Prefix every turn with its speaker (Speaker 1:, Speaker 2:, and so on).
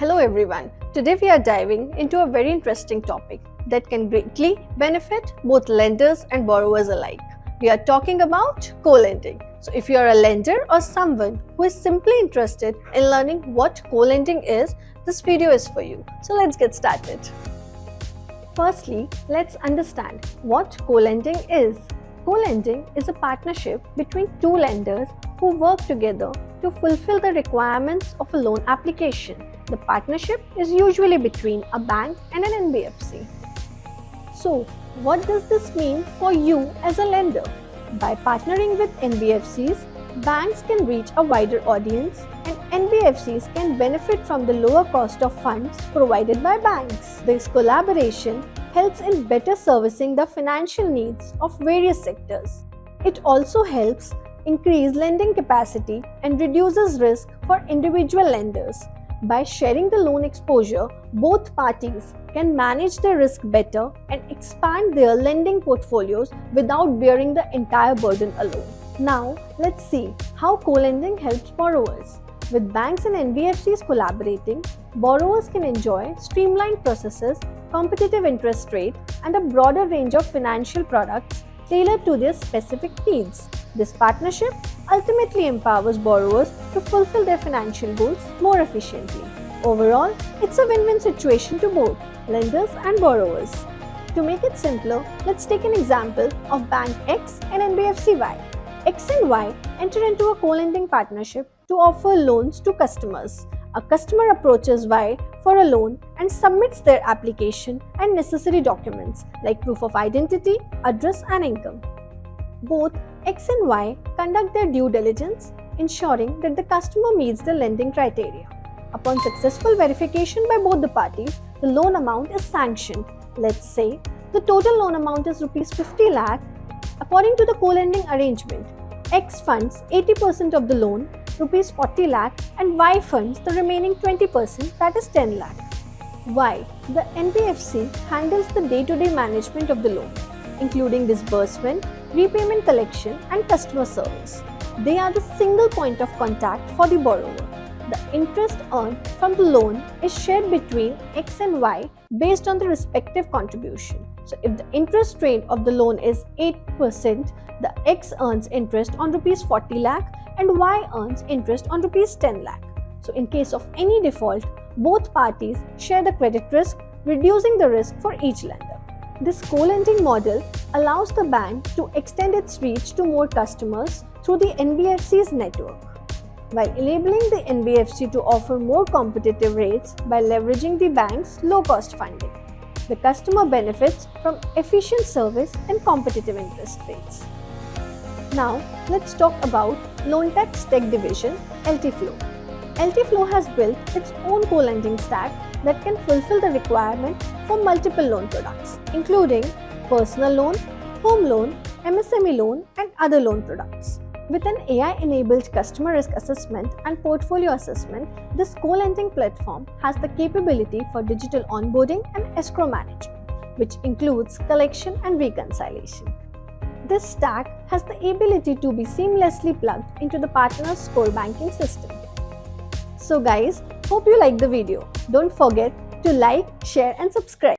Speaker 1: Hello everyone. Today we are diving into a very interesting topic that can greatly benefit both lenders and borrowers alike. We are talking about co-lending. So if you are a lender or someone who is simply interested in learning what co-lending is, this video is for you. So let's get started. Firstly, let's understand what co-lending is. Co-lending is a partnership between two lenders who work together to fulfill the requirements of a loan application. The partnership is usually between a bank and an NBFC. So, what does this mean for you as a lender? By partnering with NBFCs, banks can reach a wider audience and NBFCs can benefit from the lower cost of funds provided by banks. This collaboration helps in better servicing the financial needs of various sectors. It also helps increase lending capacity and reduces risk for individual lenders. By sharing the loan exposure, both parties can manage the risk better and expand their lending portfolios without bearing the entire burden alone. Now, let's see how co-lending helps borrowers. With banks and NBFCs collaborating, borrowers can enjoy streamlined processes, competitive interest rate, and a broader range of financial products tailored to their specific needs. This partnership ultimately empowers borrowers to fulfill their financial goals more efficiently. Overall, it's a win-win situation to both lenders and borrowers. To make it simpler, let's take an example of Bank X and NBFC Y. X and Y enter into a co-lending partnership to offer loans to customers. A customer approaches Y for a loan and submits their application and necessary documents like proof of identity, address, and income. Both X and Y conduct their due diligence, ensuring that the customer meets the lending criteria. Upon successful verification by both the parties, the loan amount is sanctioned. Let's say the total loan amount is Rs 50 lakh. According to the co-lending arrangement, X funds 80% of the loan, Rs 40 lakh, and Y funds the remaining 20%, that is 10 lakh. Y, the NBFC, handles the day-to-day management of the loan, including disbursement, repayment collection, and customer service. They are the single point of contact for the borrower. The interest earned from the loan is shared between X and Y based on the respective contribution. So if the interest rate of the loan is 8%, the X earns interest on Rs 40 lakh and Y earns interest on Rs 10 lakh. So in case of any default, both parties share the credit risk, reducing the risk for each lender. This co-lending model allows the bank to extend its reach to more customers through the NBFC's network, while enabling the NBFC to offer more competitive rates by leveraging the bank's low-cost funding. The customer benefits from efficient service and competitive interest rates. Now, let's talk about LoanTech's tech division, LTFlow. LTFlow has built its own co-lending stack that can fulfill the requirement for multiple loan products, including personal loan, home loan, MSME loan, and other loan products. With an AI-enabled customer risk assessment and portfolio assessment, this co-lending platform has the capability for digital onboarding and escrow management, which includes collection and reconciliation. This stack has the ability to be seamlessly plugged into the partner's core banking system. So guys, hope you liked the video. Don't forget to like, share, and subscribe.